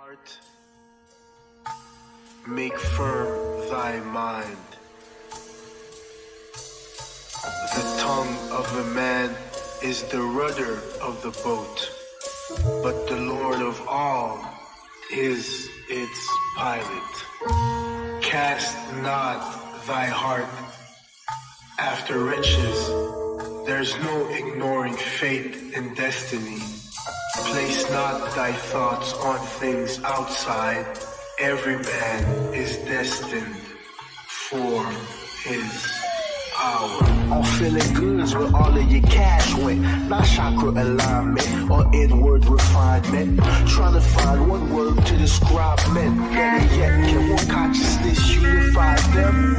Heart, make firm thy mind. The tongue of a man is the rudder of the boat, but the Lord of all is its pilot. Cast not thy heart after riches. There's no ignoring fate and destiny. Place not thy thoughts on things outside. Every man is destined for his hour. On feeling goods where all of your cash went. Not chakra alignment or inward refinement. Trying to find one word to describe men. Better yet, can one consciousness unify them?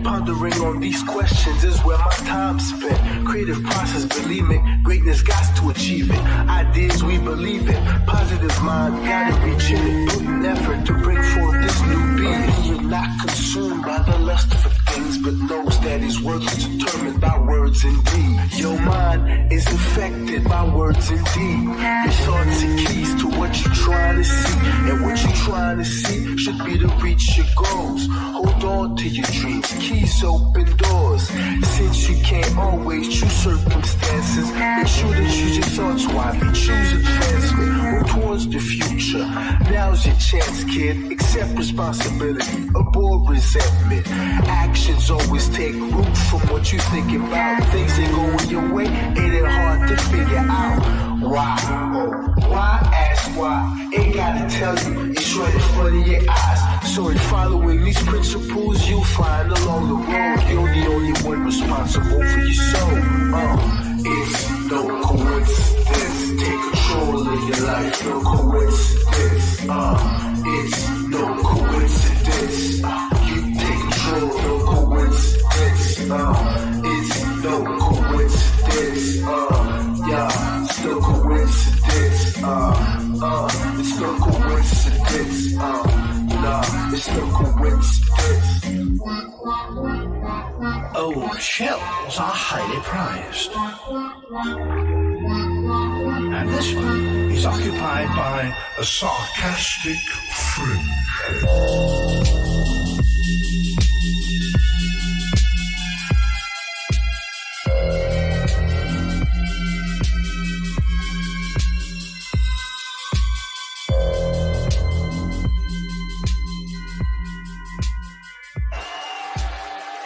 Pondering on these questions is where my time spent. Creative process, believe me, greatness got to achieve it. Ideas we believe in, positive mind, gotta reach in it. Putting effort to bring forth this new being. You're not consumed by the lust of things, but knows that his worth is determined by words and deeds. Your mind is affected by words and deeds. Your thoughts are keys to what you're trying to see, and what you're trying to see should be to reach your goals. Hold on to your dreams, keys open doors. Since you can't always choose circumstances, make sure to choose your thoughts wisely. Choose advancement, move towards the future. Now's your chance, kid. Accept responsibility, avoid resentment. Actions always take root from what you think about. Things ain't going your way, ain't it hard to figure out why? Oh, why? Ask why. Ain't gotta tell you, it's right in front of your eyes. So in following these principles, you'll find along the road you're the only one responsible for your soul. It's no coincidence. Take control of your life, no coincidence. It's no coincidence. You take control, no coincidence. It's no coincidence. Yeah, it's no coincidence. It's no coincidence. Nah, it's no coincidence. Old shells are highly prized. And this one is occupied by a sarcastic fringe.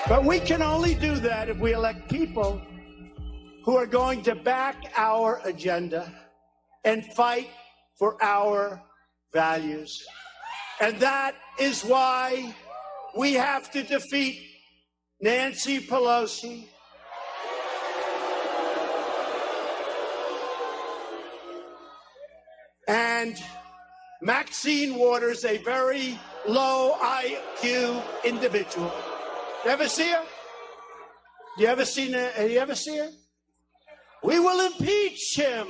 But we can only do that if we elect people who are going to back our agenda and fight for our values. And that is why we have to defeat Nancy Pelosi, and Maxine Waters, a very low IQ individual. You ever see her? You ever see her? We will impeach him.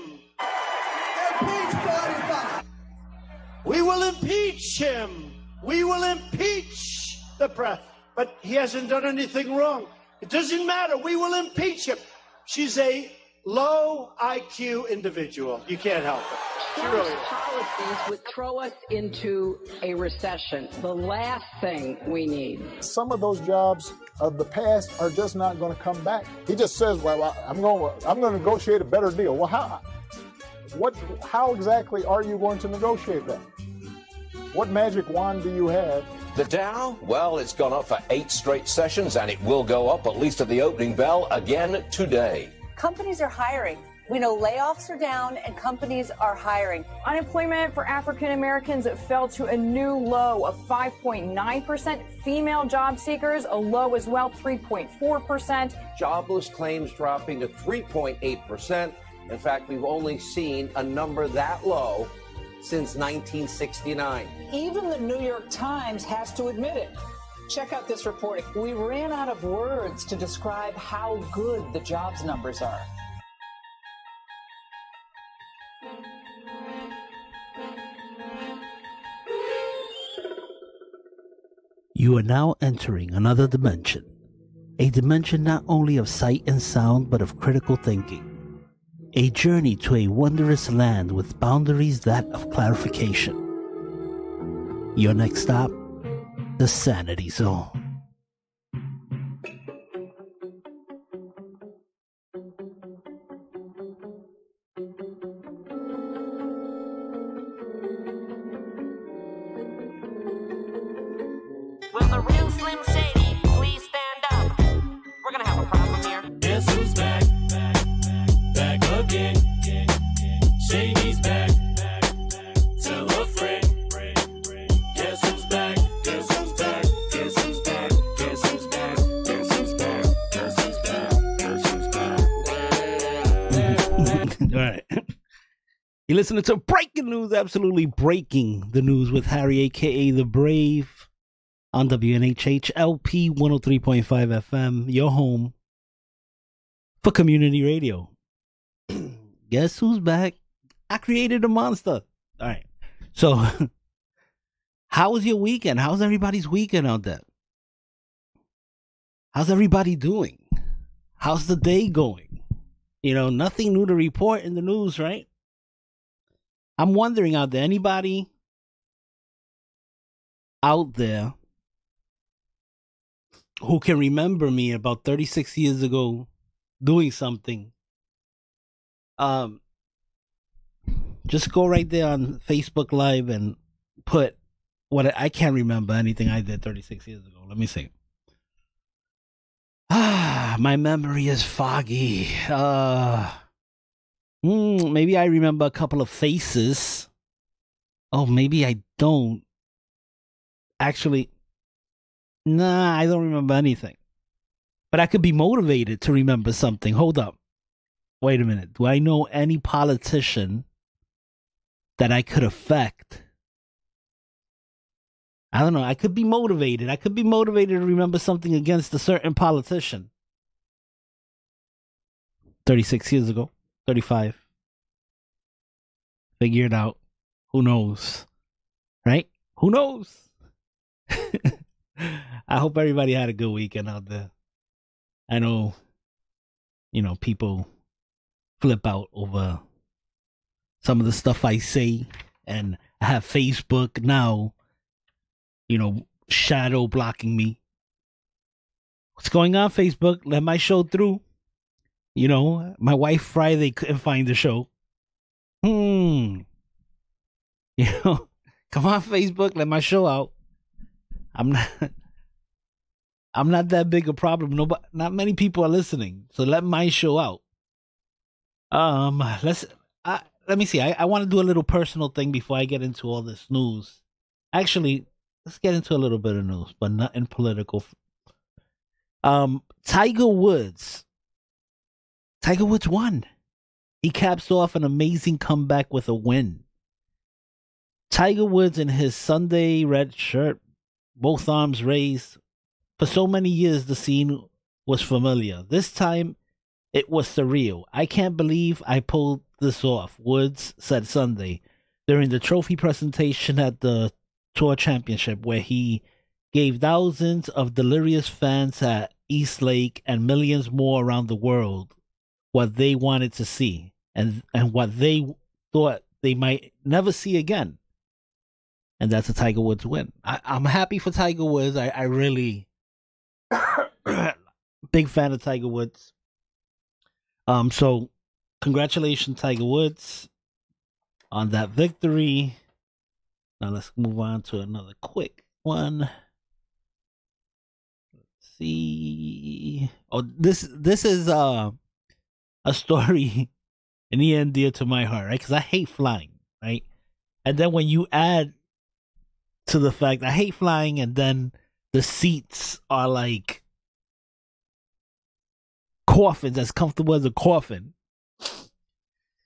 We will impeach him. We will impeach the president. But he hasn't done anything wrong. It doesn't matter. We will impeach him. She's a low IQ individual. You can't help it. She really is. Policies would throw us into a recession. The last thing we need. Some of those jobs of the past are just not going to come back. He just says, "Well, I'm going to negotiate a better deal." Well, how exactly are you going to negotiate that? What magic wand do you have? The Dow, well, it's gone up for 8 straight sessions, and it will go up, at least at the opening bell, again today. Companies are hiring. We know layoffs are down and companies are hiring. Unemployment for African Americans fell to a new low of 5.9%. Female job seekers, a low as well, 3.4%. Jobless claims dropping to 3.8%. In fact, we've only seen a number that low since 1969. Even the New York Times has to admit it. Check out this report. We ran out of words to describe how good the jobs numbers are. You are now entering another dimension. A dimension not only of sight and sound, but of critical thinking. A journey to a wondrous land with boundaries that of clarification. Your next stop, the Sanity Zone. Will the real Slim Shady please stand up? We're gonna have a problem here. Guess who's back? Back again. Shady's back. Tell a friend. Guess who's back? Guess who's back? Guess who's back? Guess who's back? Guess who's back? Guess who's back? Guess who's back? All right. You're listening to Breaking News, absolutely breaking the news with Harry, a.k.a. The Brave, on WNHH LP 103.5 FM, your home for community radio. Guess who's back? I created a monster. All right. So, how was your weekend? How's everybody's weekend out there? How's everybody doing? How's the day going? You know, nothing new to report in the news, right? I'm wondering out there, anybody out there who can remember me about 36 years ago doing something, just go right there on Facebook Live and put I can't remember anything I did 36 years ago. Let me see. My memory is foggy. Maybe I remember a couple of faces. Oh, maybe I don't. Actually, nah, I don't remember anything. But I could be motivated to remember something. Hold up. Wait a minute. Do I know any politician that I could affect? I don't know. I could be motivated. I could be motivated to remember something against a certain politician. 36 years ago. 35. Figure it out. Who knows? Right? Who knows? I hope everybody had a good weekend out there. I know, people flip out over some of the stuff I say, and I have Facebook now, shadow blocking me. What's going on, Facebook? Let my show through. My wife Friday couldn't find the show. Come on, Facebook, let my show out. I'm not that big a problem. Not many people are listening, so let my show out. Let me see. I want to do a little personal thing before I get into all this news. Actually, let's get into a little bit of news, but nothing political. Tiger Woods won. He caps off an amazing comeback with a win. Tiger Woods in his Sunday red shirt, both arms raised. For so many years, the scene was familiar. This time, it was surreal. I can't believe I pulled this off, Woods said Sunday during the trophy presentation at the Tour Championship, where he gave thousands of delirious fans at East Lake and millions more around the world what they wanted to see and what they thought they might never see again. And that's a Tiger Woods win. I'm happy for Tiger Woods. I really big fan of Tiger Woods. So congratulations, Tiger Woods, on that victory. Now let's move on to another quick one. Let's see. Oh, this is a story near and dear to my heart, right? Because I hate flying, right? And then when you add to the fact I hate flying, and then the seats are like coffins, as comfortable as a coffin.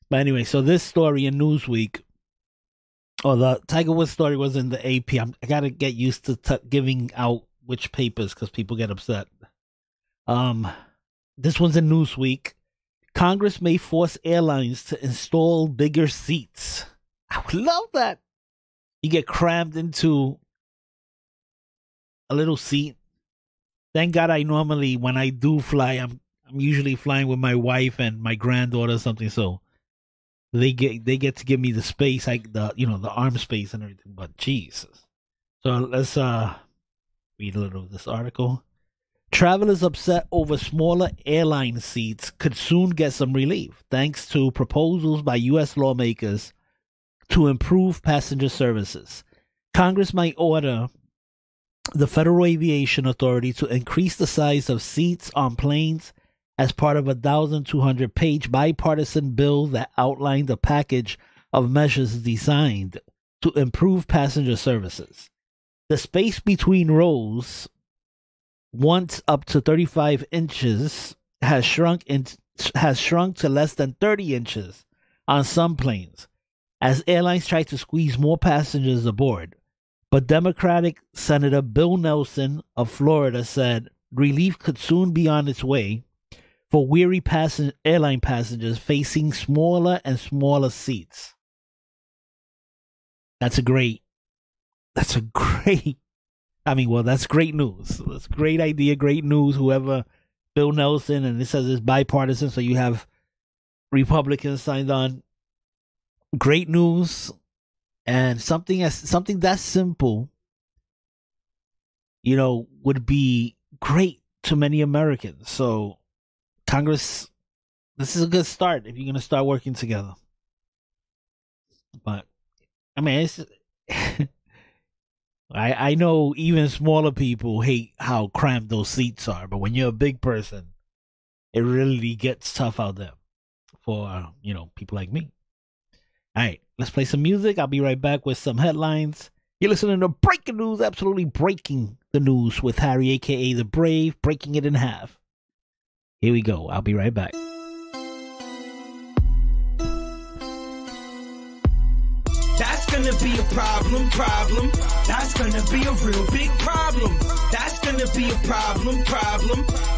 But anyway, so this story in Newsweek, the Tiger Woods story was in the AP. I gotta get used to giving out which papers because people get upset. This one's in Newsweek. Congress may force airlines to install bigger seats. I would love that. You get crammed into a little seat. Thank God when I do fly, I'm usually flying with my wife and my granddaughter or something, so they get to give me the space, the arm space and everything. But Jesus, So let's read a little of this article. Travelers upset over smaller airline seats could soon get some relief thanks to proposals by U.S. lawmakers to improve passenger services. Congress might order the Federal Aviation Authority to increase the size of seats on planes as part of a 1,200-page bipartisan bill that outlined a package of measures designed to improve passenger services. The space between rows, once up to 35 inches, has shrunk to less than 30 inches on some planes as airlines try to squeeze more passengers aboard. But Democratic Senator Bill Nelson of Florida said relief could soon be on its way for weary airline passengers facing smaller and smaller seats. That's great news. That's great idea, great news. Whoever, Bill Nelson, and it says it's bipartisan, so you have Republicans signed on. Great news, and something that simple, would be great to many Americans. So, Congress, this is a good start if you're going to start working together. But I mean, it's. I know even smaller people hate how cramped those seats are, but when you're a big person, it really gets tough out there for, people like me. All right, let's play some music. I'll be right back with some headlines. You're listening to Breaking News, absolutely breaking the news with Harry, a.k.a. The Brave, breaking it in half. Here we go. I'll be right back. That's gonna be a problem. That's gonna be a real big problem. That's gonna be a problem.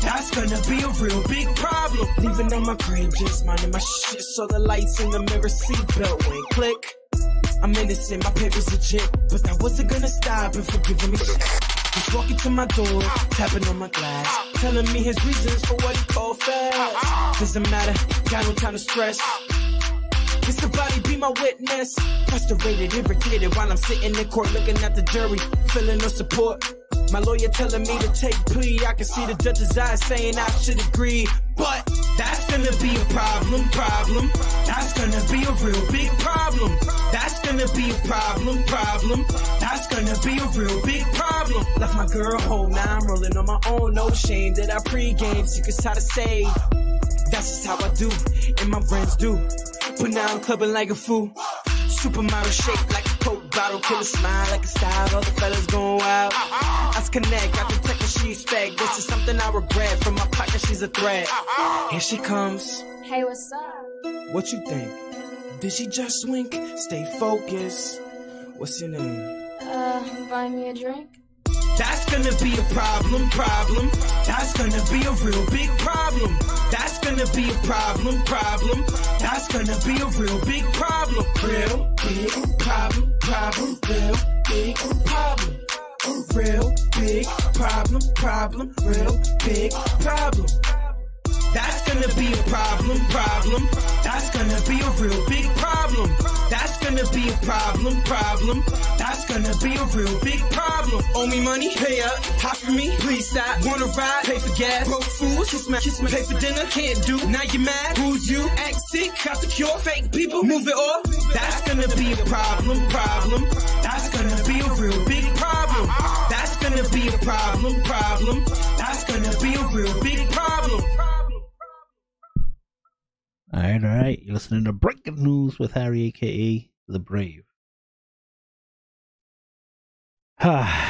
That's gonna be a real big problem. Leaving on my crib, just minding my shit. Saw the lights in the mirror, seatbelt went click. I'm innocent, my paper's legit, but that wasn't gonna stop him from giving me shit. He's walking to my door, tapping on my glass, telling me his reasons for what he called fast. Doesn't matter, got no time to stress. Can somebody be my witness? Frustrated, irritated while I'm sitting in court looking at the jury, feeling no support. My lawyer telling me to take plea. I can see the judge's eyes saying I should agree. But that's gonna be a problem. That's gonna be a real big problem. That's gonna be a problem. That's gonna be a real big problem. Left my girl home, now I'm rolling on my own. No shame that I pregame, secrets how to save. That's just how I do, and my friends do. But now I'm clubbing like a fool. Supermodel shaped like a Coke bottle. Killer smile like a style. All the fellas going wild. Us connect, I protect what she expect. This is something I regret. From my pocket, she's a threat. Here she comes. Hey, what's up? What you think? Did she just wink? Stay focused. What's your name? Buy me a drink? That's gonna be a problem. That's gonna be a real big problem. That's gonna be a problem. That's gonna be a real big problem. Real big problem. Real big problem. Real big problem. Real big problem. That's gonna be a problem. That's gonna be a real big problem. That's gonna be a problem. That's gonna be a real big problem. Owe me money, pay up, hot for me, please stop. Wanna ride, pay for gas, broke fools, kiss my, pay for dinner, can't do. Now you mad, who's you? Act sick, got the cure, fake people, move it off. That's gonna be a problem. That's gonna be a real big problem. That's gonna be a problem. That's gonna be a real big problem. All right. You're listening to Breaking News with Harry, a.k.a. The Brave.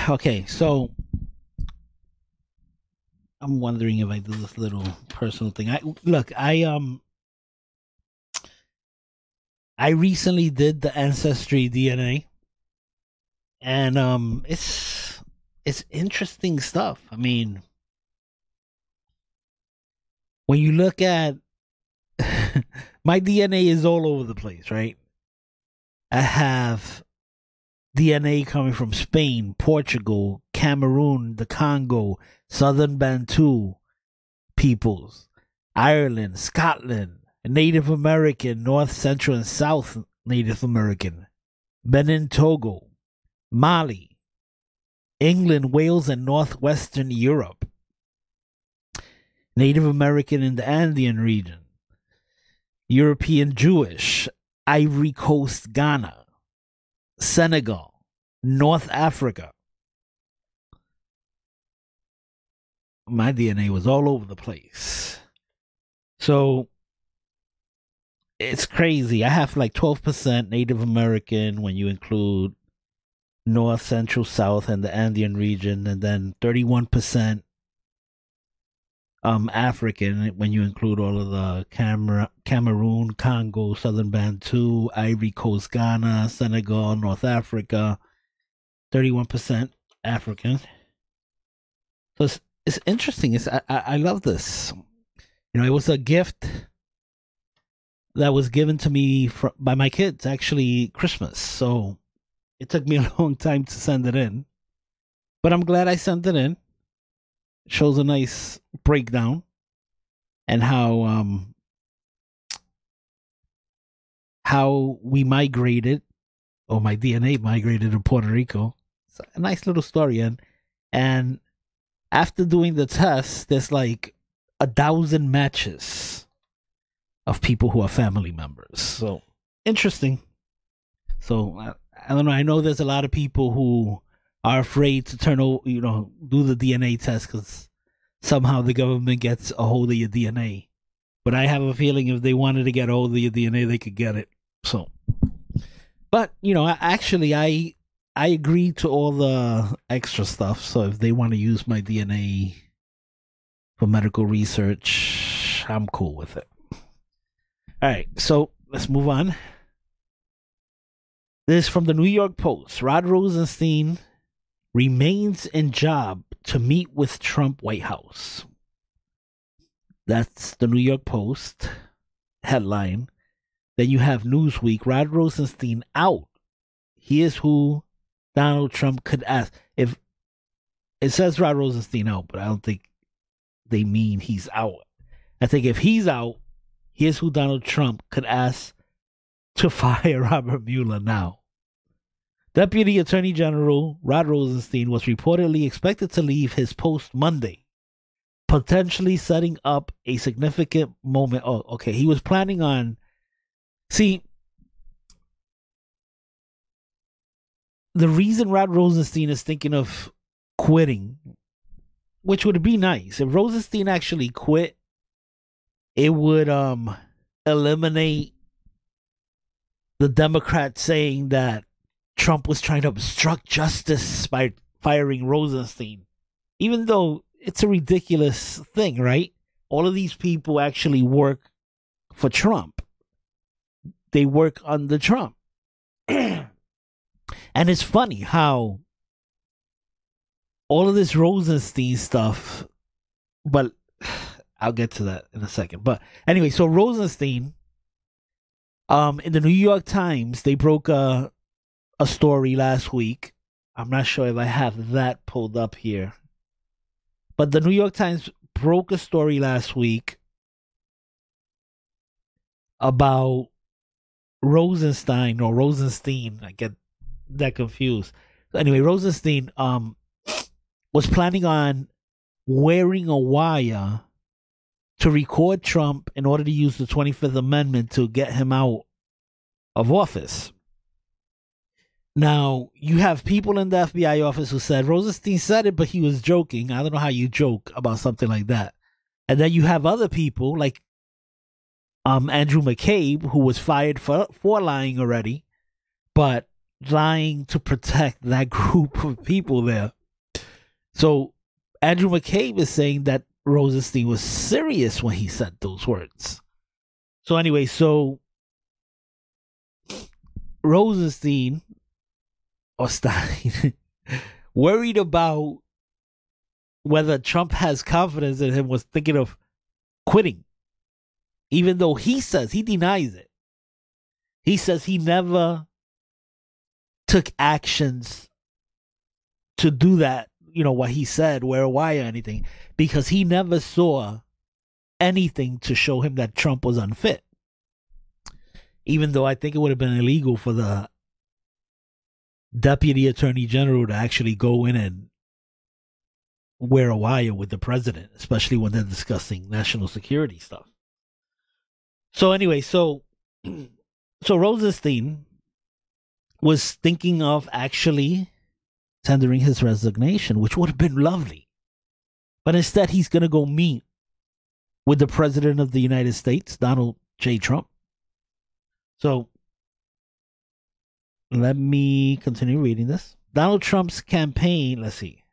Okay, so I'm wondering if I do this little personal thing. I recently did the Ancestry DNA, and it's interesting stuff. I mean, when you look at my DNA is all over the place, right? I have DNA coming from Spain, Portugal, Cameroon, the Congo, Southern Bantu peoples, Ireland, Scotland, Native American, North, Central, and South Native American, Benin, Togo, Mali, England, Wales, and northwestern Europe. Native American in the Andean region. European Jewish, Ivory Coast, Ghana, Senegal, North Africa. My DNA was all over the place. So it's crazy. I have like 12% Native American when you include North, Central, South, and the Andean region, and then 31% African when you include all of the Cameroon, Congo, Southern Bantu, Ivory Coast, Ghana, Senegal, North Africa. 31% African. So it's interesting. I love this. You know, it was a gift that was given to me by my kids, actually, Christmas. So it took me a long time to send it in. But I'm glad I sent it in. It shows a nice breakdown and how we migrated, or my DNA migrated to Puerto Rico. It's a nice little story. And after doing the test, there's like 1,000 matches of people who are family members. So interesting. So I don't know. I know there's a lot of people who are afraid to do the DNA test because somehow the government gets a hold of your DNA. But I have a feeling if they wanted to get a hold of your DNA, they could get it. So, but I agree to all the extra stuff. So if they want to use my DNA for medical research, I'm cool with it. All right, so let's move on. This is from the New York Post. Rod Rosenstein remains in job to meet with Trump White House. That's the New York Post headline. Then you have Newsweek. Rod Rosenstein out. Here's who Donald Trump could ask. If it says Rod Rosenstein out, but I don't think they mean he's out. I think if he's out, here's who Donald Trump could ask to fire Robert Mueller now. Deputy Attorney General Rod Rosenstein was reportedly expected to leave his post Monday, potentially setting up a significant moment. Oh, okay. He was planning on... See, the reason Rod Rosenstein is thinking of quitting, which would be nice, if Rosenstein actually quit, it would eliminate the Democrats saying that Trump was trying to obstruct justice by firing Rosenstein. Even though it's a ridiculous thing, right? All of these people actually work for Trump. They work under Trump. And it's funny how all of this Rosenstein stuff, but I'll get to that in a second. But anyway, so Rosenstein, in the New York Times, they broke a story last week. I'm not sure if I have that pulled up here. But the New York Times broke a story last week about Rosenstein. I get that confused. So anyway, Rosenstein was planning on wearing a wire to record Trump in order to use the 25th Amendment to get him out of office. Now, you have people in the FBI office who said Rosenstein said it, but he was joking. I don't know how you joke about something like that. And then you have other people like Andrew McCabe, who was fired for lying already, but lying to protect that group of people there. So Andrew McCabe is saying that Rosenstein was serious when he said those words. So anyway, so Rosenstein or Stein worried about whether Trump has confidence in him, was thinking of quitting. Even though he says, he denies it. He says he never took actions to do that, what he said, wear a wire or anything, because he never saw anything to show him that Trump was unfit. Even though I think it would have been illegal for the deputy attorney general to actually go in and wear a wire with the president, especially when they're discussing national security stuff. So anyway, so Rosenstein was thinking of actually tendering his resignation, which would have been lovely. But instead, he's going to go meet with the President of the United States, Donald J. Trump. So let me continue reading this. Donald Trump's campaign, let's see.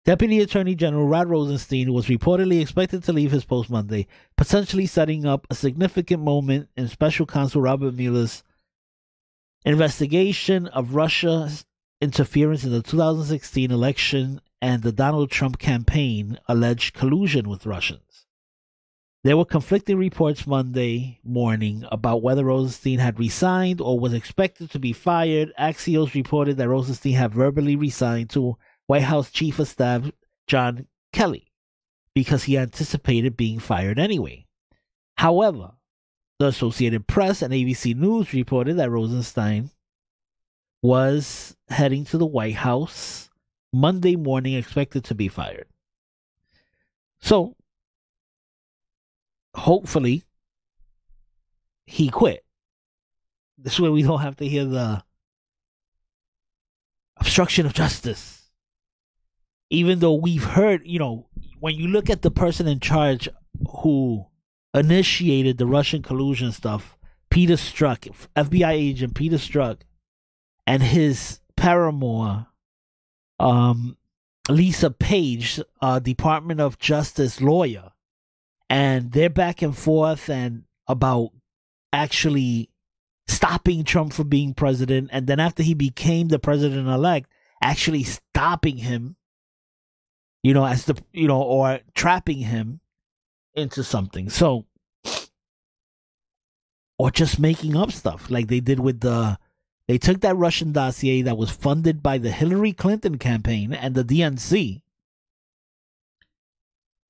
Deputy Attorney General Rod Rosenstein was reportedly expected to leave his post Monday, potentially setting up a significant moment in Special Counsel Robert Mueller's investigation of Russia's interference in the 2016 election and the Donald Trump campaign alleged collusion with Russians. There were conflicting reports Monday morning about whether Rosenstein had resigned or was expected to be fired. Axios reported that Rosenstein had verbally resigned to White House Chief of Staff John Kelly because he anticipated being fired anyway. However, the Associated Press and ABC News reported that Rosenstein was heading to the White House Monday morning, expected to be fired. So, hopefully, he quit. This way we don't have to hear the obstruction of justice. Even though we've heard, when you look at the person in charge who initiated the Russian collusion stuff, Peter Strzok, FBI agent Peter Strzok, and his paramour, Lisa Page, Department of Justice lawyer, and they're back and forth and about actually stopping Trump from being president, and then after he became the president-elect, actually stopping him, or trapping him into something. So, or just making up stuff like they did with they took that Russian dossier that was funded by the Hillary Clinton campaign and the DNC,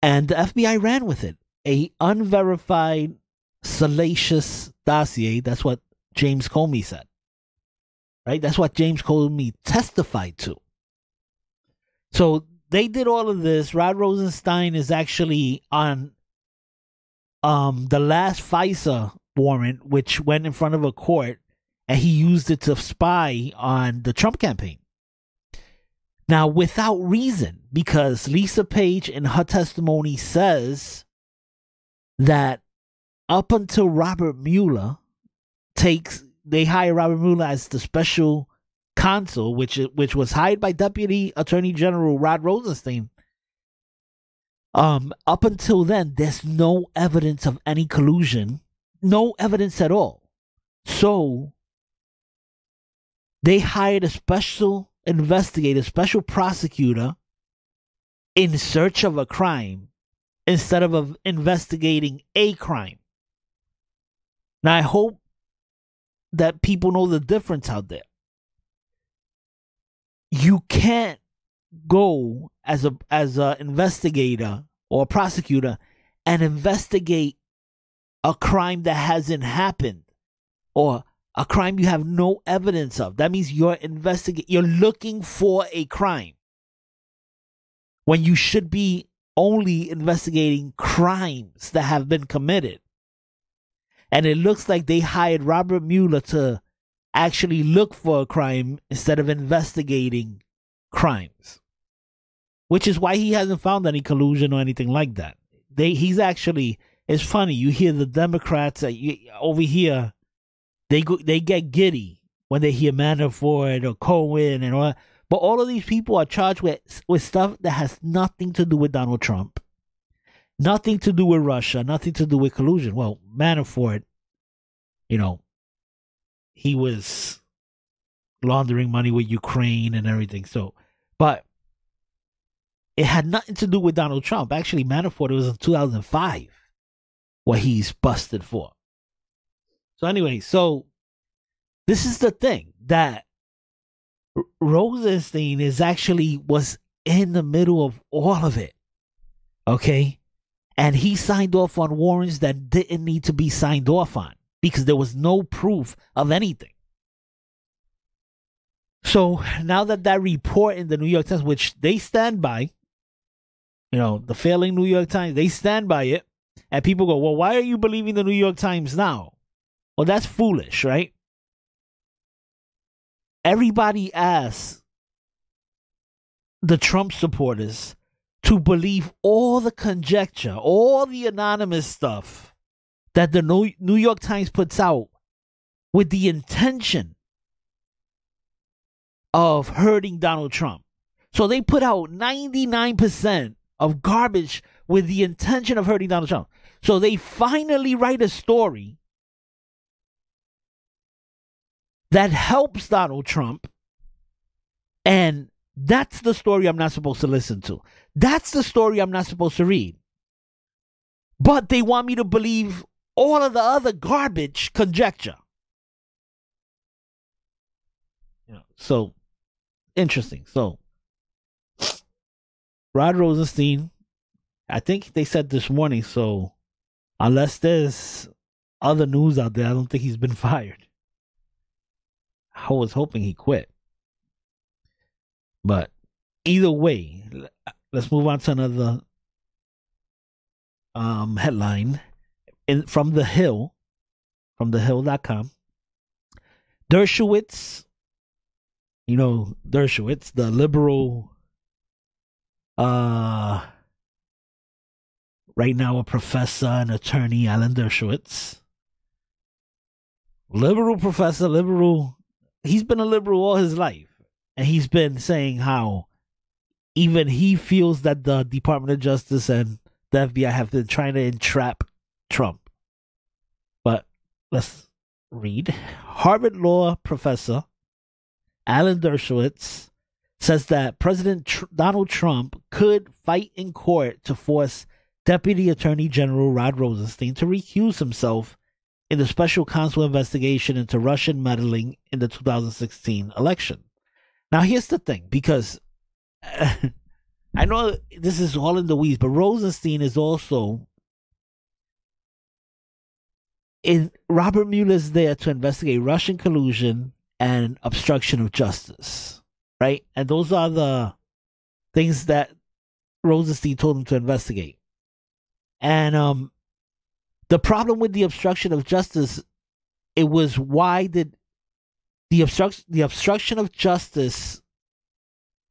and the FBI ran with it. A unverified, salacious dossier. That's what James Comey said. Right? That's what James Comey testified to. So they did all of this. Rod Rosenstein is actually on the last FISA warrant, which went in front of a court, and he used it to spy on the Trump campaign. Now, without reason, because Lisa Page in her testimony says that up until Robert Mueller they hire Robert Mueller as the special counsel, which was hired by Deputy Attorney General Rod Rosenstein. Up until then, there's no evidence of any collusion, no evidence at all. So they hired a special investigator, special prosecutor in search of a crime instead of investigating a crime. Now, I hope that people know the difference out there. You can't go as a investigator or a prosecutor and investigate a crime that hasn't happened or a crime you have no evidence of. That means you're looking for a crime when you should be only investigating crimes that have been committed. And it looks like they hired Robert Mueller to actually look for a crime instead of investigating crimes, which is why he hasn't found any collusion or anything like that. It's funny, you hear the Democrats over here, they get giddy when they hear Manafort or Cohen and all that. But all of these people are charged with stuff that has nothing to do with Donald Trump, nothing to do with Russia, nothing to do with collusion. Well, Manafort, he was laundering money with Ukraine and everything. So, but it had nothing to do with Donald Trump. Actually, Manafort, it was in 2005 what he's busted for. So anyway, this is the thing, that Rosenstein was in the middle of all of it. Okay? And he signed off on warrants that didn't need to be signed off on because there was no proof of anything. So now that report in the New York Times, which they stand by, the failing New York Times, they stand by it. And people go, well, why are you believing the New York Times now? Well, that's foolish, right? Everybody asks the Trump supporters to believe all the conjecture, all the anonymous stuff that the New York Times puts out with the intention of hurting Donald Trump. So they put out 99% of garbage with the intention of hurting Donald Trump. So they finally write a story that helps Donald Trump, and that's the story I'm not supposed to listen to. That's the story I'm not supposed to read. But they want me to believe all of the other garbage conjecture. So, interesting. So, Rod Rosenstein, I think they said this morning, so unless there's other news out there, I don't think he's been fired. I was hoping he quit. But either way, let's move on to another headline from The Hill, from thehill.com. Dershowitz, Dershowitz, the liberal, right now a professor and attorney, Alan Dershowitz. Liberal professor, he's been a liberal all his life. And he's been saying how even he feels that the Department of Justice and the FBI have been trying to entrap Trump. But let's read. Harvard Law professor Alan Dershowitz says that President Donald Trump could fight in court to force Deputy Attorney General Rod Rosenstein to recuse himself in the special counsel investigation into Russian meddling in the 2016 election. Now, here's the thing, because I know this is all in the weeds, but Rosenstein is also Robert Mueller's there to investigate Russian collusion and obstruction of justice, right? And those are the things that Rosenstein told him to investigate. And the problem with the obstruction of justice, it was why did the obstruction of justice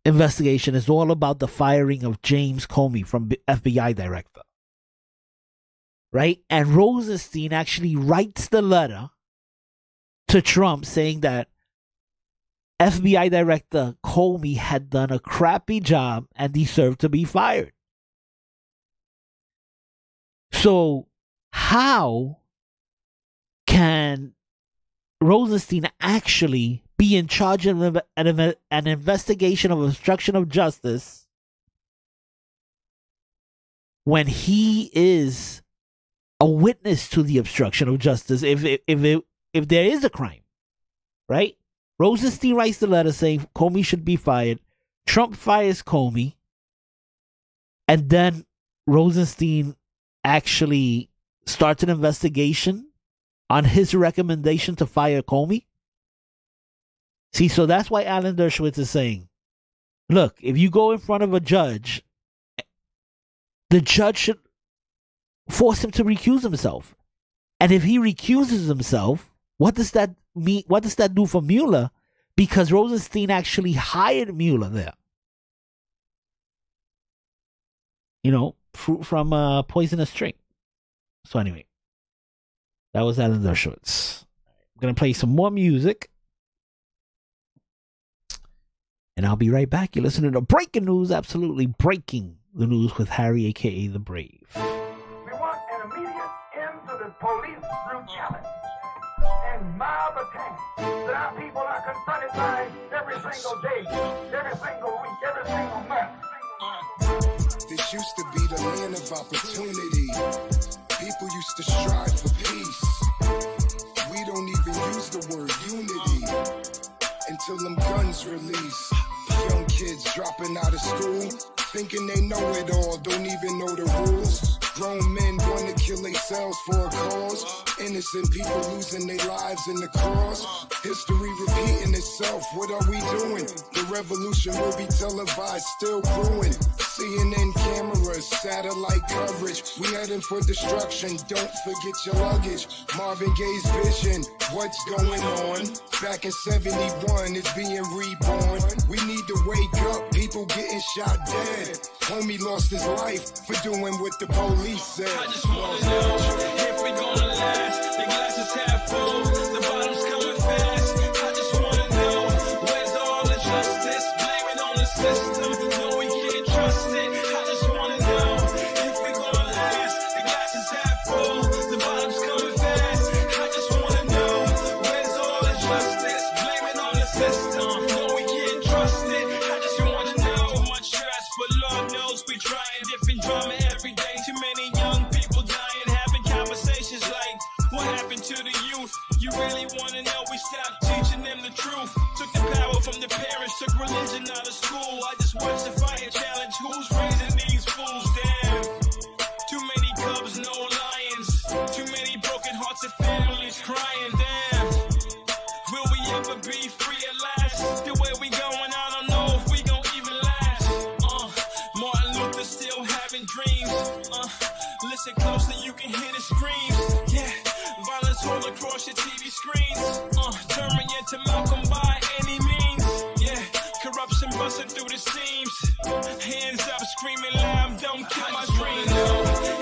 investigation is all about the firing of James Comey from FBI director. Right? And Rosenstein actually writes the letter to Trump saying that FBI director Comey had done a crappy job and deserved to be fired. So how can Rosenstein actually be in charge of an investigation of obstruction of justice when he is a witness to the obstruction of justice if there is a crime, right? Rosenstein writes the letter saying Comey should be fired. Trump fires Comey, and then Rosenstein actually starts an investigation on his recommendation to fire Comey. See, so that's why Alan Dershowitz is saying, look, if you go in front of a judge, the judge should force him to recuse himself. And if he recuses himself, what does that mean? What does that do for Mueller? Because Rosenstein actually hired Mueller there. Fruit from a poisonous tree. So anyway, that was Alan Dershowitz. I'm going to play some more music. And I'll be right back. You're listening to Breaking News, absolutely breaking the news with Harry, a.k.a. The Brave. We want an immediate end to the police brutality and mob attacks that our people are confronted by every single day, every single week, every single month. This used to be the land of opportunity. People used to strive for peace. We don't even use the word unity until them guns release. Young kids dropping out of school, thinking they know it all, don't even know the rules. Grown men want to kill themselves for a cause. Innocent people losing their lives in the cause. History repeating itself. What are we doing? The revolution will be televised, still brewing. CNN cameras, satellite coverage. We heading for destruction. Don't forget your luggage. Marvin Gaye's vision. What's going on? Back in 71, it's being reborn. We need to wake up. People getting shot dead. Homie lost his life for doing what the police said. I just wanna know if we gonna last. The glass is half full, the bottom's coming fast. I just wanna know where's all the justice? Blame it on the system. No, we can't trust it. I just wanna know if we gonna last. The glass is half full, the bottom's coming fast. I just wanna know where's all the justice? Blame it on the system. No, we can't trust it. I just wanna know. Too much stress, but Lord knows we trying different drama every day. Too many young people dying, having conversations like, what happened to the youth? You really wanna know? We stopped teaching them the truth. Took the power from the parents, took religion out of school. I just watched the fire challenge. Who's raising these fools? Damn. Too many cubs, no lions. Too many broken hearts and families crying. Damn. Will we ever be free at last? The way we going, I don't know if we gon' even last. Martin Luther still having dreams. Listen closely, you can hear the screams. Yeah, violence all across your TV screens. Turn me into Malcolm by any means. Yeah, corruption busting through the seams. Hands up, screaming loud, don't kill my dreams.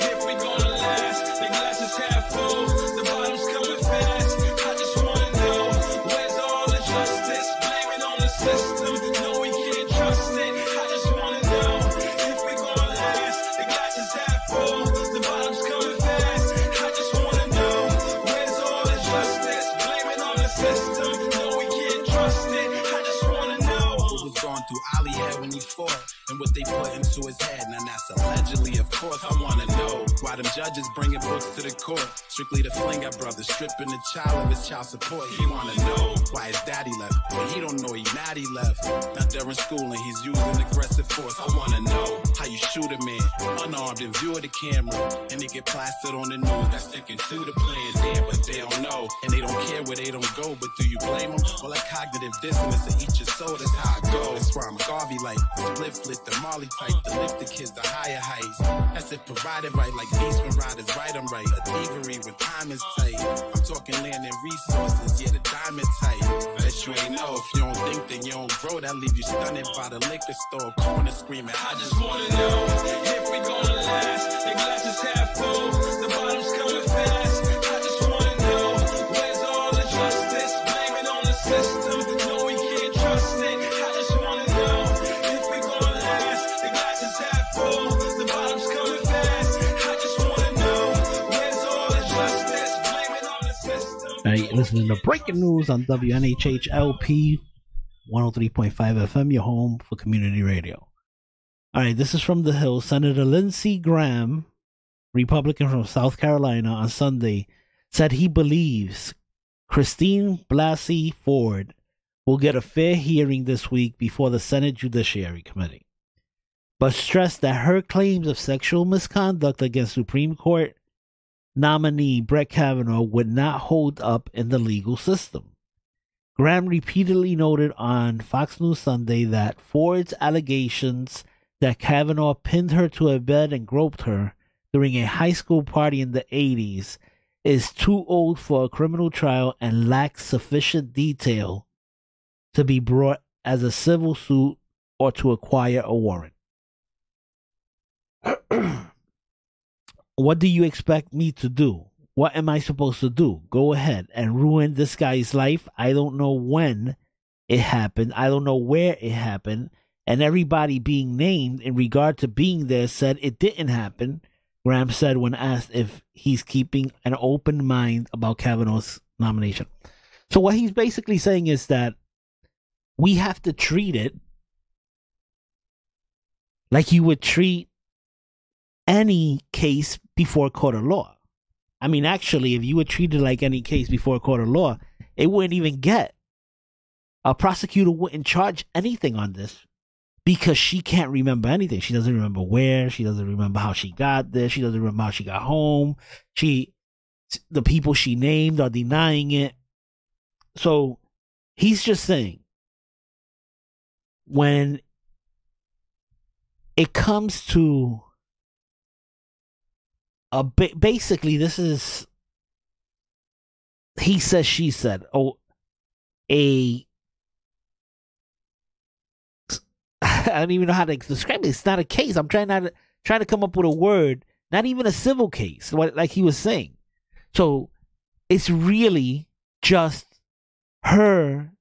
If we gonna last, the glass is half full, the bottom's coming fast. I just wanna know where's all the justice? Blame it on the system. No, we can't trust it. I just wanna know if we gonna last. The glass is half full, the bottom's coming fast. I just wanna know where's all the justice? Blame it on the system. No, we can't trust it. I just wanna know what was going through Ali head when he fought, and what they put into his head. Now that's allegedly, of course. I wanna know why them judges bringing books to the court. Strictly to fling at brothers, stripping the child of his child support. He wanna know why his daddy left, but he don't know he mad he left. Not during school and he's using aggressive force. I wanna know how you shoot a man unarmed in view of the camera, and they get plastered on the news. That's sticking to the plan, yeah, but they don't know, and they don't care where they don't go. But do you blame them? Well, like cognitive dissonance to eat your soul, that's how I go. That's why I'm Garvey like split flit the Molly type, to lift the kids to higher heights. That's if provided right, like Eastman riders right, I'm right. A thievery when time is tight. I'm talking land and resources, yeah, the diamond type. Bet you ain't know if you don't think, then you don't grow. That leave you stunted by the liquor store corner screaming. I just wanna know if we gonna last. The glass is half full, the bottom's coming fast. I just wanna know where's all the justice? Blame it on the system. No, we can't trust it. I just wanna know if we gonna last. The glass is half full, the bottom's coming fast. I just wanna know where's all the justice? Blame it on the system. All right, listening to breaking news on WNHHLP 103.5 FM, your home for community radio. All right, this is from the Hill. Senator Lindsey Graham, Republican from South Carolina, on Sunday said he believes Christine Blasey Ford will get a fair hearing this week before the Senate Judiciary Committee, but stressed that her claims of sexual misconduct against Supreme Court nominee Brett Kavanaugh would not hold up in the legal system. Graham repeatedly noted on Fox News Sunday that Ford's allegations that Kavanaugh pinned her to a bed and groped her during a high school party in the 80s is too old for a criminal trial and lacks sufficient detail to be brought as a civil suit or to acquire a warrant. What do you expect me to do? What am I supposed to do? Go ahead and ruin this guy's life? I don't know when it happened. I don't know where it happened. And everybody being named in regard to being there said it didn't happen. Graham said when asked if he's keeping an open mind about Kavanaugh's nomination. So what he's basically saying is that we have to treat it like you would treat any case before a court of law. I mean, actually, if you were treated like any case before a court of law, it wouldn't even get. A prosecutor wouldn't charge anything on this because she can't remember anything. She doesn't remember where. She doesn't remember how she got there. She doesn't remember how she got home. She The people she named are denying it. So he's just saying, when it comes to basically, this is he said, she said. I don't even know how to describe it. It's not a case. I'm trying to come up with a word. Not even a civil case, like he was saying. So it's really just her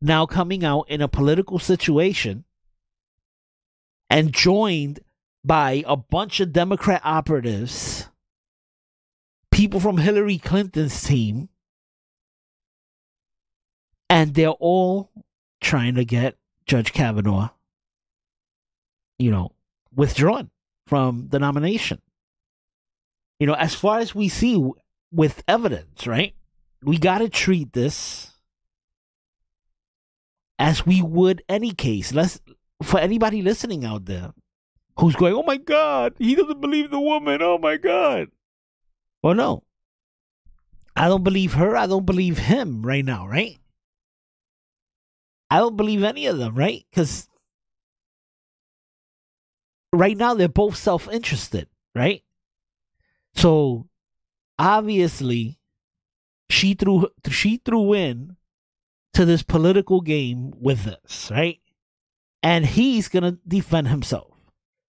now coming out in a political situation and joined by a bunch of Democrat operatives, people from Hillary Clinton's team, and they're all trying to get Judge Kavanaugh, withdrawn from the nomination. As far as we see with evidence, right? We got to treat this as we would any case. For anybody listening out there who's going, oh my God, he doesn't believe the woman. Oh my God. Well, no. I don't believe her. I don't believe him right now, right? I don't believe any of them, right? Because right now they're both self-interested, right? So obviously she threw in to this political game with this, right? And he's going to defend himself.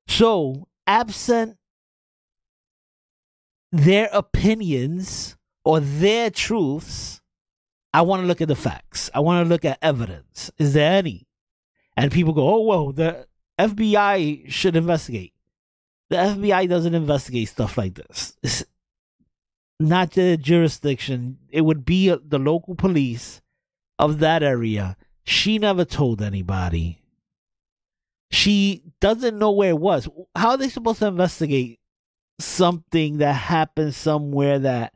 So absent their opinions or their truths, I want to look at the facts. I want to look at evidence. Is there any? And people go, oh, well, the FBI should investigate. The FBI doesn't investigate stuff like this. It's not their jurisdiction. It would be the local police of that area. She never told anybody. She doesn't know where it was. How are they supposed to investigate something that happened somewhere that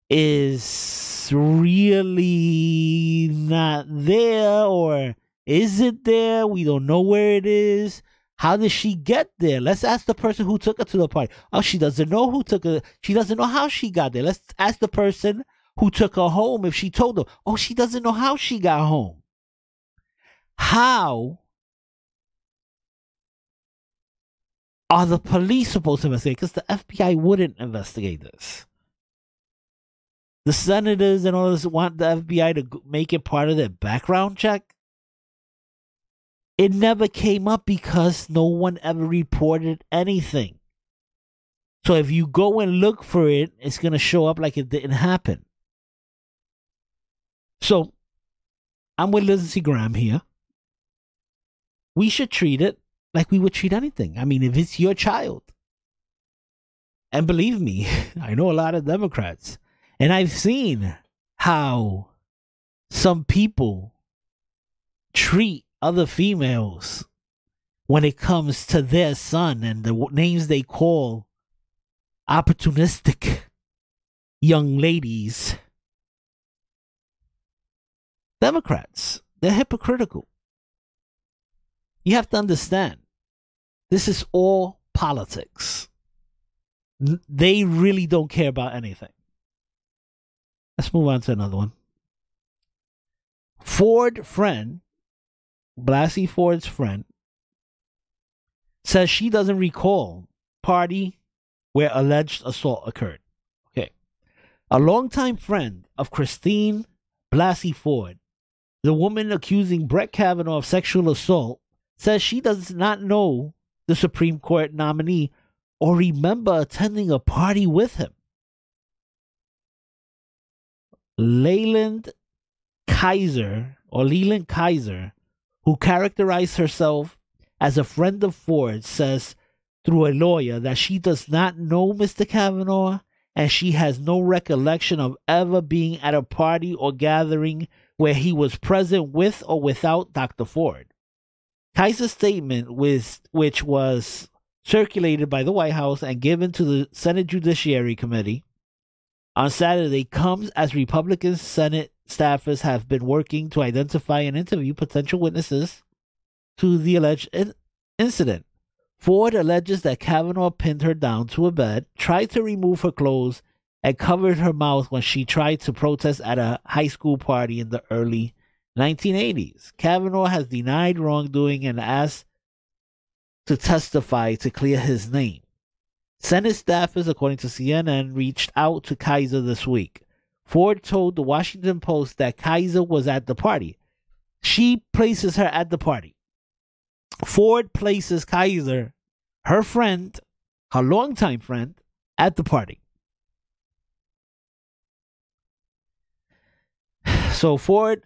is really not there? Or is it there? We don't know where it is. How did she get there? Let's ask the person who took her to the party. Oh, she doesn't know who took her. She doesn't know how she got there. Let's ask the person who took her home if she told them. Oh, she doesn't know how she got home. How are the police supposed to investigate? Because the FBI wouldn't investigate this. The senators and all this want the FBI to make it part of their background check. It never came up because no one ever reported anything. So if you go and look for it, it's going to show up like it didn't happen. So I'm with Lindsey Graham here. We should treat it like we would treat anything. I mean, if it's your child. And believe me, I know a lot of Democrats. And I've seen how some people treat other females when it comes to their son and the names they call opportunistic young ladies. Democrats, they're hypocritical. You have to understand, this is all politics. They really don't care about anything. Let's move on to another one. Ford friend, Blasey Ford's friend, says she doesn't recall party where alleged assault occurred. Okay. A longtime friend of Christine Blasey Ford, the woman accusing Brett Kavanaugh of sexual assault, says she does not know the Supreme Court nominee or remember attending a party with him. Leland Kaiser, who characterized herself as a friend of Ford, says through a lawyer that she does not know Mr. Kavanaugh and she has no recollection of ever being at a party or gathering where he was present with or without Dr. Ford. Kaiser's statement, which was circulated by the White House and given to the Senate Judiciary Committee on Saturday, comes as Republican Senate staffers have been working to identify and interview potential witnesses to the alleged incident. Ford alleges that Kavanaugh pinned her down to a bed, tried to remove her clothes, and covered her mouth when she tried to protest at a high school party in the early 1980s. Kavanaugh has denied wrongdoing and asked to testify to clear his name. Senate staffers, according to CNN, reached out to Kaiser this week. Ford told the Washington Post that Kaiser was at the party. She places her at the party. Ford places Kaiser, her friend, her longtime friend, at the party. So Ford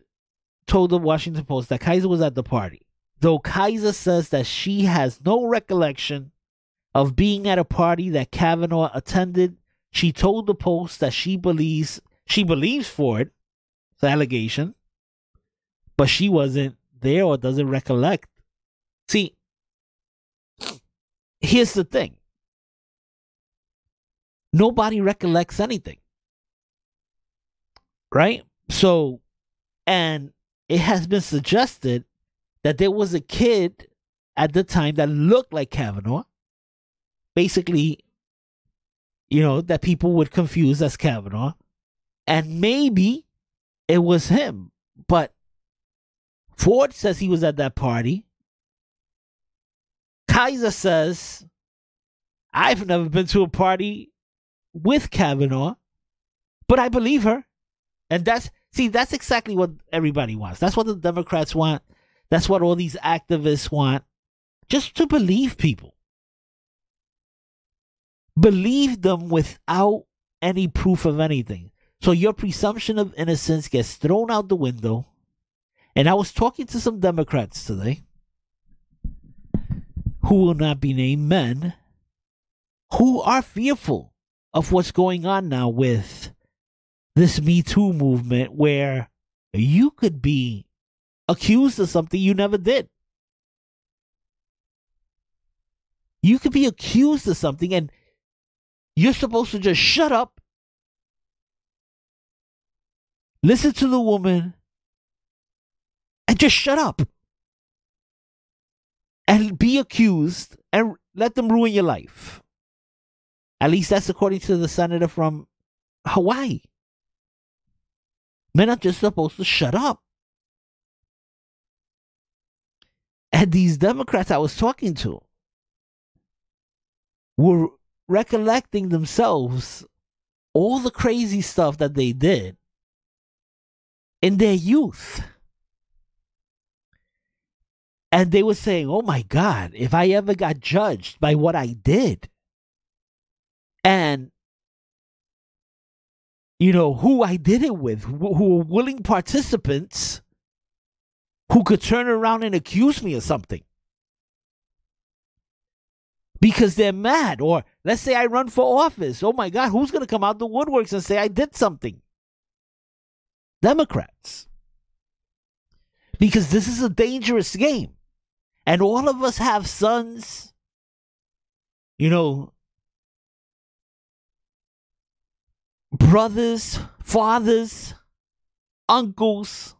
told the Washington Post that Kaiser was at the party, though Kaiser says that she has no recollection of being at a party that Kavanaugh attended. She told the Post that she believes Ford, the allegation, but she wasn't there or doesn't recollect. See, here's the thing. Nobody recollects anything. Right? So, and it has been suggested that there was a kid at the time that looked like Kavanaugh. Basically, that people would confuse as Kavanaugh. And maybe it was him. But Ford says he was at that party. Kaiser says, I've never been to a party with Kavanaugh, but I believe her. And that's exactly what everybody wants. That's what the Democrats want. That's what all these activists want. Just to believe people. Believe them without any proof of anything. So your presumption of innocence gets thrown out the window. And I was talking to some Democrats today, who will not be named, men, who are fearful of what's going on now with this Me Too movement, where you could be accused of something you never did. You could be accused of something and you're supposed to just shut up, listen to the woman, and just shut up. And be accused and let them ruin your life. At least that's according to the senator from Hawaii. Men are just supposed to shut up. And these Democrats I was talking to were recollecting themselves all the crazy stuff that they did in their youth. And they were saying, oh my God, if I ever got judged by what I did, and who I did it with, who were willing participants who could turn around and accuse me of something because they're mad. Or let's say I run for office. Oh my God, who's going to come out the woodworks and say I did something? Democrats. Because this is a dangerous game. And all of us have sons, brothers, fathers, uncles,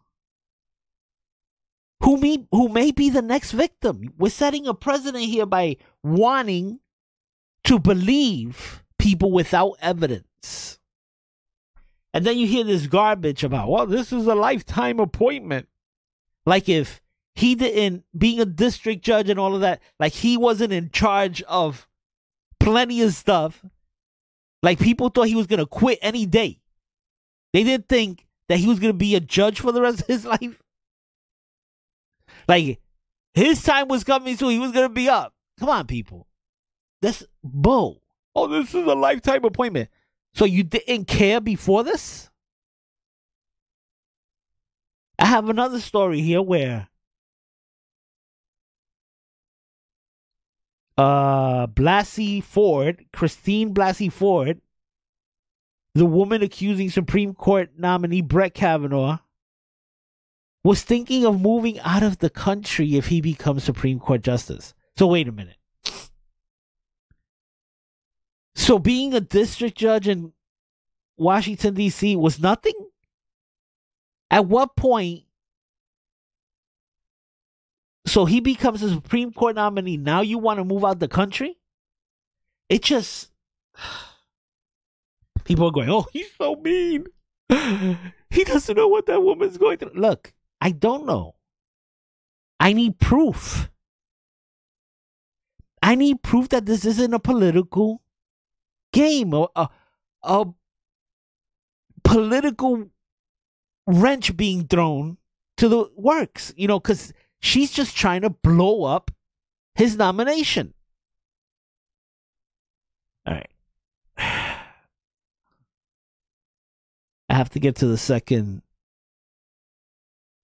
who may be the next victim. We're setting a precedent here by wanting to believe people without evidence. And then you hear this garbage about, well, this is a lifetime appointment. Like if he didn't, being a district judge and all of that, like he wasn't in charge of plenty of stuff. Like people thought he was going to quit any day. They didn't think that he was going to be a judge for the rest of his life. Like his time was coming soon. He was going to be up. Come on, people. That's bull. Oh, this is a lifetime appointment. So you didn't care before this? I have another story here where Christine Blasey Ford, the woman accusing Supreme Court nominee Brett Kavanaugh, was thinking of moving out of the country if he becomes Supreme Court Justice. So wait a minute. So being a district judge in Washington, D.C. was nothing? At what point? So he becomes a Supreme Court nominee. Now you want to move out the country? It just... People are going, oh, he's so mean. He doesn't know what that woman's going through. Look, I don't know. I need proof. I need proof that this isn't a political game or a political wrench being thrown to the works, you know, because she's just trying to blow up his nomination. All right. I have to get to the second.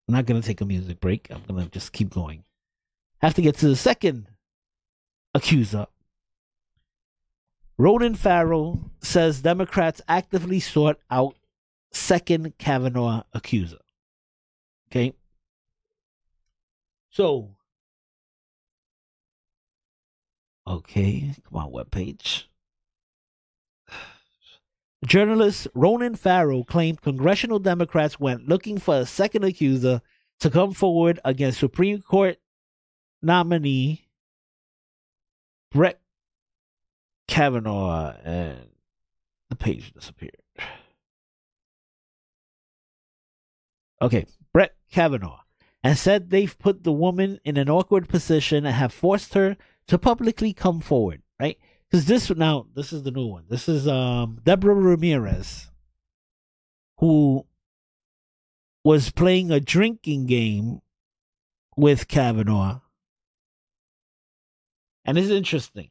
I'm not going to take a music break. I'm going to just keep going. I have to get to the second accuser. Ronan Farrow says Democrats actively sought out second Kavanaugh accuser. Okay. So, okay, come on, webpage. Journalist Ronan Farrow claimed congressional Democrats went looking for a second accuser to come forward against Supreme Court nominee Brett Kavanaugh, and the page disappeared. Okay, Brett Kavanaugh, and said they've put the woman in an awkward position and have forced her to publicly come forward, right? Because this is the new one. This is Deborah Ramirez, who was playing a drinking game with Kavanaugh. And it's interesting.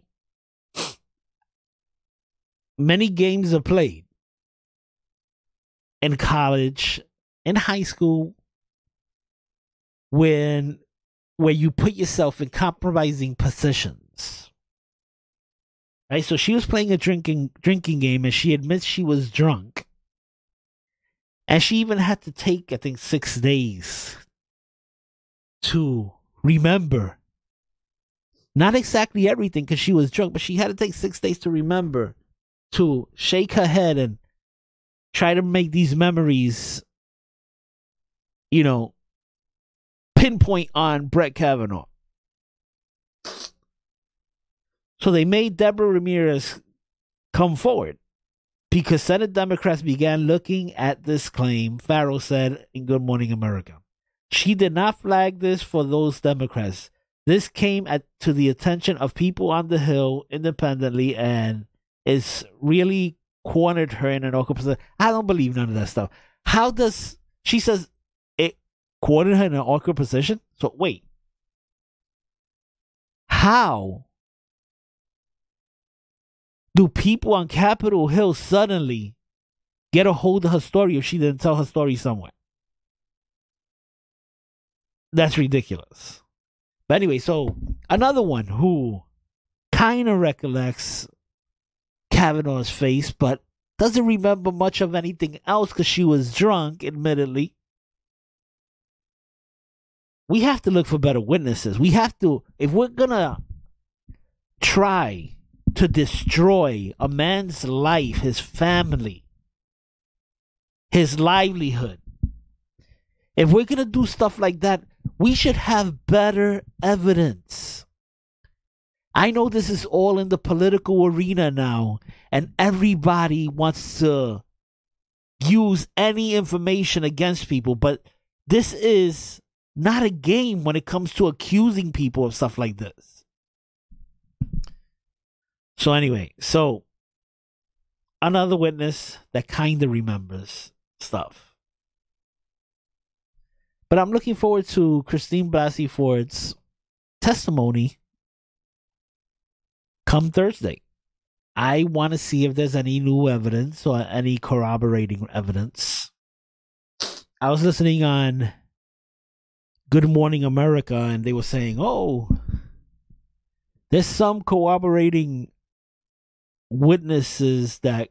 Many games are played in college, in high school, where you put yourself in compromising positions. Right, so she was playing a drinking game, and she admits she was drunk, and she even had to take, I think, 6 days to remember. Not exactly everything, because she was drunk, but she had to take 6 days to remember, to shake her head and try to make these memories, you know, pinpoint on Brett Kavanaugh. So they made Deborah Ramirez come forward because Senate Democrats began looking at this claim, Farrow said in Good Morning America. She did not flag this for those Democrats. This came to the attention of people on the Hill independently, and it's really cornered her in an awkward position. I don't believe none of that stuff. How does, she says it cornered her in an awkward position? So wait. How do people on Capitol Hill suddenly get a hold of her story if she didn't tell her story somewhere? That's ridiculous. But anyway, so another one who kind of recollects Kavanaugh's face, but doesn't remember much of anything else because she was drunk, admittedly. We have to look for better witnesses. We have to, if we're going to try to destroy a man's life, his family, his livelihood, if we're going to do stuff like that, we should have better evidence. I know this is all in the political arena now, and everybody wants to use any information against people, but this is not a game when it comes to accusing people of stuff like this. So anyway, so another witness that kind of remembers stuff. But I'm looking forward to Christine Blasey Ford's testimony come Thursday. I want to see if there's any new evidence or any corroborating evidence. I was listening on Good Morning America, and they were saying, oh, there's some corroborating witnesses that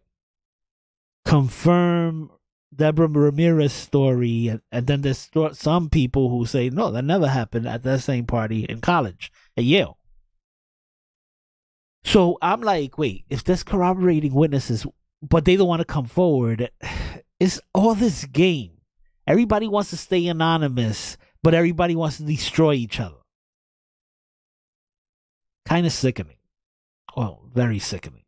confirm Deborah Ramirez's story, and then there's some people who say, no, that never happened at that same party in college at Yale. So I'm like, wait, if there's corroborating witnesses, but they don't want to come forward, it's all this game. Everybody wants to stay anonymous, but everybody wants to destroy each other. Kind of sickening. Well, very sickening.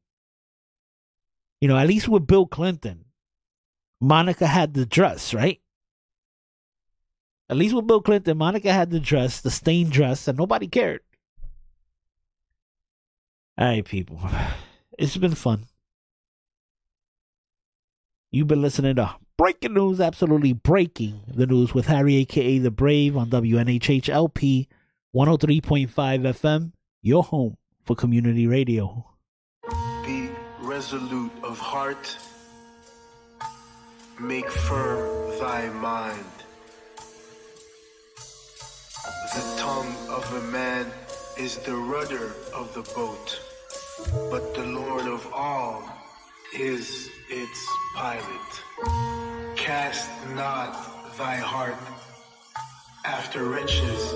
You know, at least with Bill Clinton, Monica had the dress, right? At least with Bill Clinton, Monica had the dress, the stained dress, and nobody cared. All right, people. It's been fun. You've been listening to Breaking News, absolutely breaking the news with Harry, a.k.a. The Brave, on WNHH-LP 103.5 FM, your home for community radio. Be resolute of heart, make firm thy mind. The tongue of a man is the rudder of the boat, but the Lord of all is its pilot. Cast not thy heart after riches.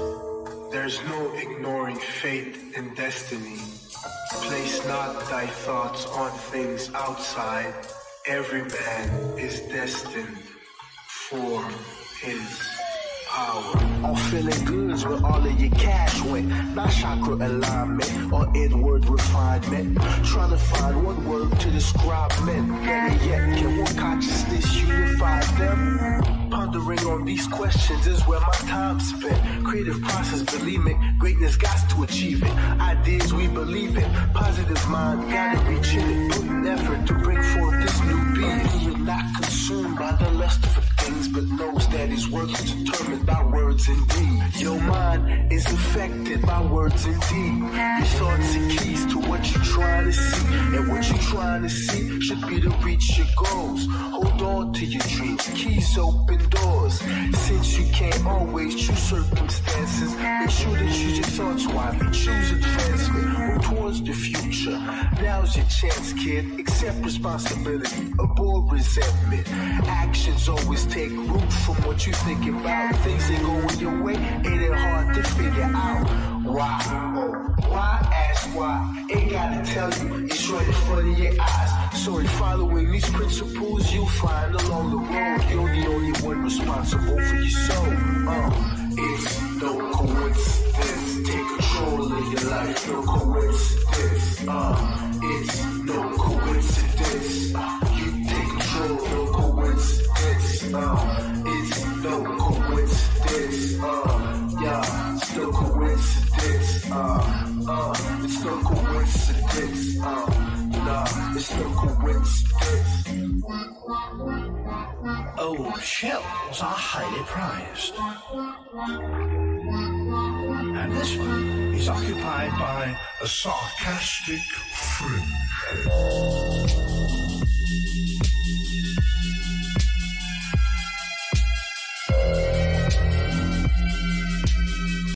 There's no ignoring fate and destiny. Place not thy thoughts on things outside. Every man is destined for his power. I'm feeling goods where all of your cash went. Not chakra alignment or inward refinement. Trying to find one word to describe men. Better yet, can one consciousness unify them? Pondering on these questions is where my time's spent. Creative process, believe me, greatness got to achieve it. Ideas we believe in, positive mind, gotta reach in it. Put an effort to bring forth this new being. Not consumed by the lust for things, but knows that his work is determined by words and deeds. Your mind is affected by words and deeds. Your thoughts are keys to what you're trying to see, and what you're trying to see should be to reach your goals. Hold on to your dreams, keys open doors. Since you can't always choose circumstances, make sure to choose your thoughts wisely. Choose advancement, move towards the future. Now's your chance, kid. Accept responsibility, avoid resentment. Actions always take root from what you think about. Things ain't going your way, it ain't hard to figure out. Why? Oh, why? Ask why. Ain't gotta tell you, it's right in front of your eyes. So in following these principles, you'll find along the road you're the only one responsible for your soul. It's no coincidence. Take control of your life, no coincidence. It's no coincidence. You take control, no coincidence. It's no coincidence. Yeah, it's no coincidence. It's no coincidence. Nah, it's no coincidence. Old shells are highly prized. And this one is occupied by a sarcastic friend.